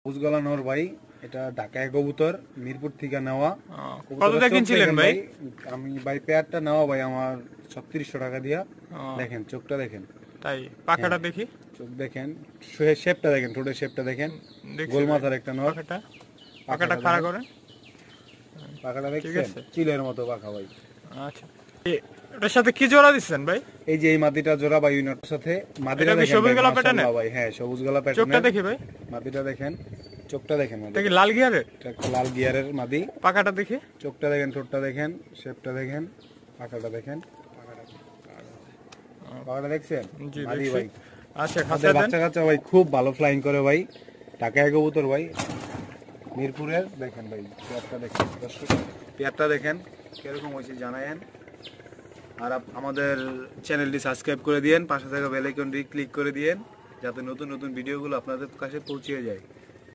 বুজগলা নর ভাই, এটা ঢাকায় কবুতর, মিরপুর থেকে নেওয়া। কত টাকা কিনছিলেন ভাই? আমি ভাই পেয়ারটা নেওয়া ভাই আমার 3600 টাকা দিয়া। দেখেন চোখটা দেখেন, তাই পাখাটা দেখি, চোখ দেখেন, শেপটা দেখেন, ঠোঁটের শেপটা দেখেন, গোল মাথার একটা নর। পাখাটা খাড়া করেন, পাখাটা দেখছেন চিলের মতো পাখা ভাই। আচ্ছা, এটার সাথে কি জোড়া দিচ্ছেন ভাই? এই যে এই মাদিটা জোড়া ভাই, উইনারটার সাথে মাদিটা দেখেন সবুজ গলা প্যাটার্ন ভাই। হ্যাঁ সবুজ গলা প্যাটার্ন। চোখটা দেখি ভাই, মাদিটা দেখেন, চোখটা দেখেন, এটা কি লাল গিয়ারের? এটা একটা লাল গিয়ারের মাদি। পাখাটা দেখি, চোখটা দেখেন, ঠোঁটটা দেখেন, শেপটা দেখেন, পাখাটা দেখেন, পাখাটা দেখছেন মাদি ভাই। আচ্ছা, বাচ্চা কাচ্চা ভাই খুব ভালো ফ্লাইং করে ভাই, ঢাকায় কবুতর ভাই, মিরপুরের। দেখেন ভাই পেয়ারটা দেখেন, পেয়ারটা দেখেন কিরকম হয়েছে জানায়েন। আর আমাদের চ্যানেলটি সাবস্ক্রাইব করে দিয়েন, পাশে থাকা বেল আইকনটি ক্লিক করে দিয়েন, যাতে নতুন নতুন ভিডিওগুলো আপনাদের কাছে পৌঁছে যায়।